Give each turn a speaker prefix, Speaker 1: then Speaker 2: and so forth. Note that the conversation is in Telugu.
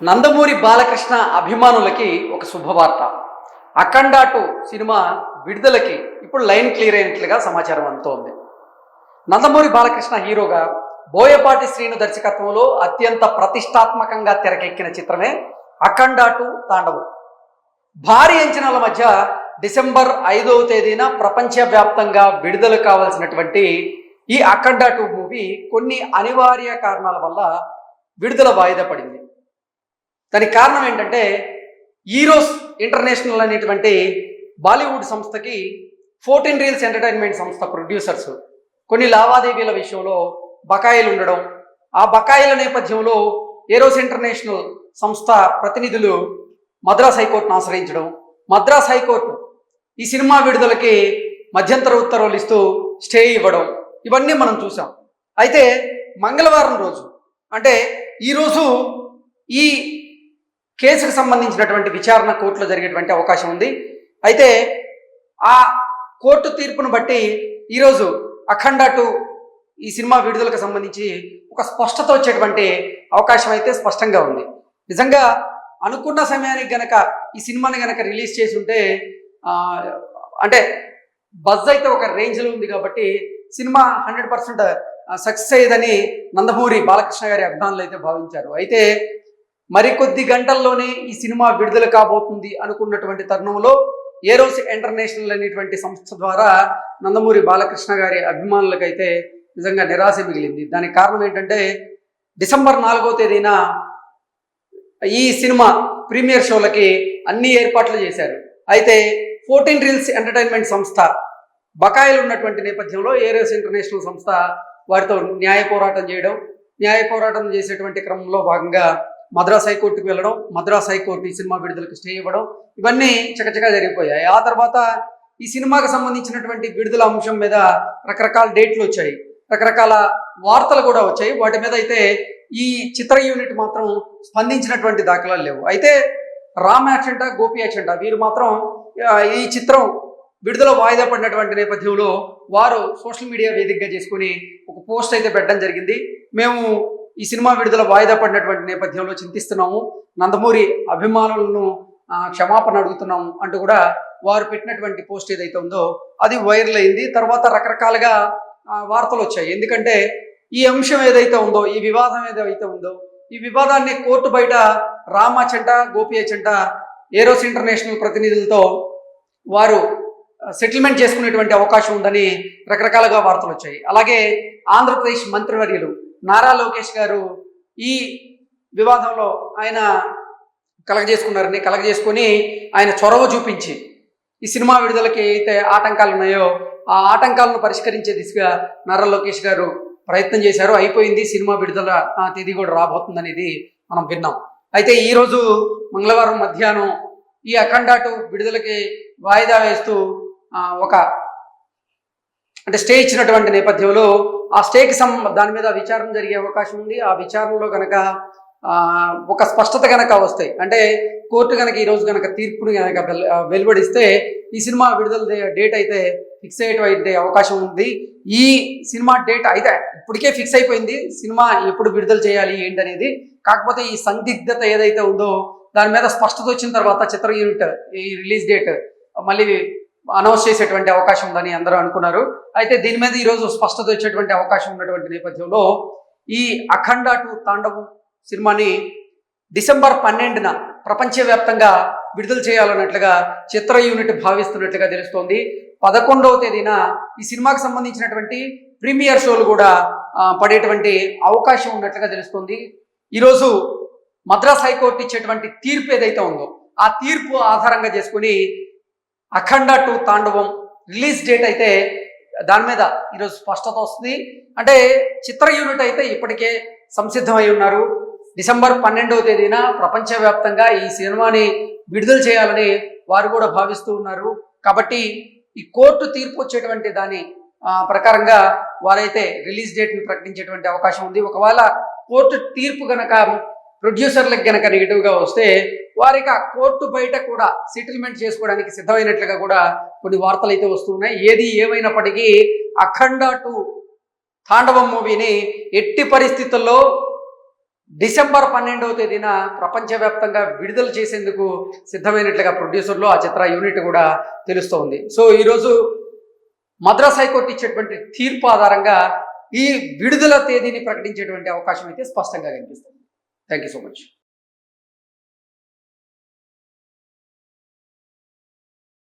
Speaker 1: నందమూరి బాలకృష్ణ అభిమానులకి ఒక శుభవార్త. అఖండ 2 సినిమా విడుదలకి ఇప్పుడు లైన్ క్లియర్ అయినట్లుగా సమాచారం అందుతోంది. నందమూరి బాలకృష్ణ హీరోగా బోయపాటి శ్రీను దర్శకత్వంలో అత్యంత ప్రతిష్టాత్మకంగా తెరకెక్కిన చిత్రమే అఖండ 2 తాండవం. భారీ అంచనాల మధ్య డిసెంబర్ 5వ తేదీన ప్రపంచవ్యాప్తంగా విడుదల కావాల్సినటువంటి ఈ అఖండ 2 మూవీ కొన్ని అనివార్య కారణాల వల్ల విడుదల వాయిదా పడింది. దానికి కారణం ఏంటంటే ఈరోస్ ఇంటర్నేషనల్ అనేటువంటి బాలీవుడ్ సంస్థకి 14 రీల్స్ ఎంటర్టైన్మెంట్ సంస్థ ప్రొడ్యూసర్స్ కొన్ని లావాదేవీల విషయంలో బకాయిలు ఉండడం, ఆ బకాయిల నేపథ్యంలో ఏరోస్ ఇంటర్నేషనల్ సంస్థ ప్రతినిధులు మద్రాస్ హైకోర్టును ఆశ్రయించడం, మద్రాస్ హైకోర్టు ఈ సినిమా విడుదలకి మధ్యంతర ఉత్తర్వులు ఇస్తూ స్టే ఇవ్వడం, ఇవన్నీ మనం చూసాం. అయితే మంగళవారం రోజు అంటే ఈరోజు ఈ కేసుకు సంబంధించినటువంటి విచారణ కోర్టులో జరిగేటువంటి అవకాశం ఉంది. అయితే ఆ కోర్టు తీర్పును బట్టి ఈరోజు అఖండ 2 ఈ సినిమా విడుదలకు సంబంధించి ఒక స్పష్టత వచ్చేటువంటి అవకాశం అయితే స్పష్టంగా ఉంది. నిజంగా అనుకున్న సమయానికి గనక ఈ సినిమాని గనక రిలీజ్ చేసి ఉంటే అంటే బజ్ అయితే ఒక రేంజ్లో ఉంది కాబట్టి సినిమా 100% సక్సెస్ అయ్యేదని నందమూరి బాలకృష్ణ గారి అభిమానులు అయితే భావించారు. అయితే మరికొద్ది గంటల్లోనే ఈ సినిమా విడుదల కాబోతుంది అనుకున్నటువంటి తరుణంలో ఏరోస్ ఇంటర్నేషనల్ అనేటువంటి సంస్థ ద్వారా నందమూరి బాలకృష్ణ గారి అభిమానులకైతే నిజంగా నిరాశ మిగిలింది. దానికి కారణం ఏంటంటే డిసెంబర్ 4వ తేదీన ఈ సినిమా ప్రీమియర్ షోలకి అన్ని ఏర్పాట్లు చేశారు. అయితే 14 రీల్స్ ఎంటర్టైన్మెంట్ సంస్థ బకాయిలు ఉన్నటువంటి నేపథ్యంలో ఏరోస్ ఇంటర్నేషనల్ సంస్థ వారితో న్యాయ పోరాటం చేసేటువంటి క్రమంలో భాగంగా మద్రాస్ హైకోర్టుకు వెళ్ళడం, మద్రాస్ హైకోర్టు ఈ సినిమా విడుదలకు స్టే ఇవ్వడం, ఇవన్నీ చకచకా జరిగిపోయాయి. ఆ తర్వాత ఈ సినిమాకి సంబంధించినటువంటి విడుదల అంశం మీద రకరకాల డేట్లు వచ్చాయి, రకరకాల వార్తలు కూడా వచ్చాయి. వాటి మీద అయితే ఈ చిత్ర యూనిట్ మాత్రం స్పందించినటువంటి దాఖలాలు లేవు. అయితే రామ్ యాక్షన్, గోపి యాక్షన్ వీరు మాత్రం ఈ చిత్రం విడుదల వాయిదా పడినటువంటి నేపథ్యంలో వారు సోషల్ మీడియా వేదికగా చేసుకుని ఒక పోస్ట్ అయితే పెట్టడం జరిగింది. మేము ఈ సినిమా విడుదల వాయిదా పడినటువంటి నేపథ్యంలో చింతిస్తున్నాము, నందమూరి అభిమానులను క్షమాపణ అడుగుతున్నాము అంటూ కూడా వారు పెట్టినటువంటి పోస్ట్ ఏదైతే ఉందో అది వైరల్ అయింది. తర్వాత రకరకాలుగా వార్తలు వచ్చాయి. ఎందుకంటే ఈ అంశం ఏదైతే ఉందో, ఈ వివాదం ఏదైతే ఉందో, ఈ వివాదాన్ని కోర్టు బయట రామ్ అచంట, గోపి అచంట ఏరోస్ ఇంటర్నేషనల్ ప్రతినిధులతో వారు సెటిల్మెంట్ చేసుకునేటువంటి అవకాశం ఉందని రకరకాలుగా వార్తలు వచ్చాయి. అలాగే ఆంధ్రప్రదేశ్ మంత్రివర్యులు నారా లోకేష్ గారు ఈ వివాదంలో ఆయన కలగజేసుకొని ఆయన చొరవ చూపించి ఈ సినిమా విడుదలకి అయితే ఆటంకాలు ఉన్నాయో ఆ ఆటంకాలను పరిష్కరించే దిశగా నారా లోకేష్ గారు ప్రయత్నం చేశారు. అయిపోయింది, సినిమా విడుదల తేదీ కూడా రాబోతుంది అనేది మనం విన్నాం. అయితే ఈరోజు మంగళవారం మధ్యాహ్నం ఈ అఖండ 2 విడుదలకి వాయిదా వేస్తూ అంటే స్టే ఇచ్చినటువంటి నేపథ్యంలో ఆ స్టేకి దాని మీద విచారణ జరిగే అవకాశం ఉంది. ఆ విచారణలో కనుక ఒక స్పష్టత కనుక వస్తాయి, అంటే కోర్టు కనుక ఈరోజు కనుక తీర్పుని కనుక వెలువడిస్తే ఈ సినిమా విడుదల డేట్ అయితే ఫిక్స్ అయ్యే అవకాశం ఉంది. ఈ సినిమా డేట్ అయితే ఇప్పటికే ఫిక్స్ అయిపోయింది, సినిమా ఎప్పుడు విడుదల చేయాలి ఏంటనేది. కాకపోతే ఈ సందిగ్ధత ఏదైతే ఉందో దాని మీద స్పష్టత వచ్చిన తర్వాత చిత్ర యూనిట్ ఈ రిలీజ్ డేట్ మళ్ళీ అనౌన్స్ చేసేటువంటి అవకాశం ఉందని అందరూ అనుకున్నారు. అయితే దీని మీద ఈరోజు స్పష్టత వచ్చేటువంటి అవకాశం ఉన్నటువంటి నేపథ్యంలో ఈ అఖండ 2 తాండవం సినిమాని డిసెంబర్ 12న ప్రపంచవ్యాప్తంగా విడుదల చేయాలన్నట్లుగా చిత్ర యూనిట్ భావిస్తున్నట్లుగా తెలుస్తోంది. 11వ తేదీన ఈ సినిమాకి సంబంధించినటువంటి ప్రీమియర్ షోలు కూడా పడేటువంటి అవకాశం ఉన్నట్లుగా తెలుస్తోంది. ఈరోజు మద్రాస్ హైకోర్టు ఇచ్చేటువంటి తీర్పు ఏదైతే ఉందో ఆ తీర్పు ఆధారంగా చేసుకుని అఖండ 2 తాండవం రిలీజ్ డేట్ అయితే దాని మీద ఈరోజు స్పష్టత వస్తుంది. అంటే చిత్ర యూనిట్ అయితే ఇప్పటికే సంసిద్ధమై ఉన్నారు. డిసెంబర్ 12వ తేదీన ప్రపంచవ్యాప్తంగా ఈ సినిమాని విడుదల చేయాలని వారు కూడా భావిస్తూ ఉన్నారు. కాబట్టి ఈ కోర్టు తీర్పు వచ్చేటువంటి దాని ప్రకారంగా వారైతే రిలీజ్ డేట్ని ప్రకటించేటువంటి అవకాశం ఉంది. ఒకవేళ కోర్టు తీర్పు కనుక ప్రొడ్యూసర్లకు కనుక నెగిటివ్గా వస్తే వారికి ఆ కోర్టు బయట కూడా సెటిల్మెంట్ చేసుకోవడానికి సిద్ధమైనట్లుగా కూడా కొన్ని వార్తలు అయితే వస్తున్నాయి. ఏది ఏమైనప్పటికీ అఖండ 2 తాండవం మూవీని ఎట్టి పరిస్థితుల్లో డిసెంబర్ 12వ తేదీన ప్రపంచవ్యాప్తంగా విడుదల చేసేందుకు సిద్ధమైనట్లుగా ప్రొడ్యూసర్లు ఆ చిత్ర యూనిట్ కూడా తెలుస్తోంది. సో ఈరోజు మద్రాస్ హైకోర్టు ఇచ్చేటువంటి తీర్పు ఆధారంగా ఈ విడుదల తేదీని ప్రకటించేటువంటి అవకాశం అయితే స్పష్టంగా కనిపిస్తుంది. Thank you so much.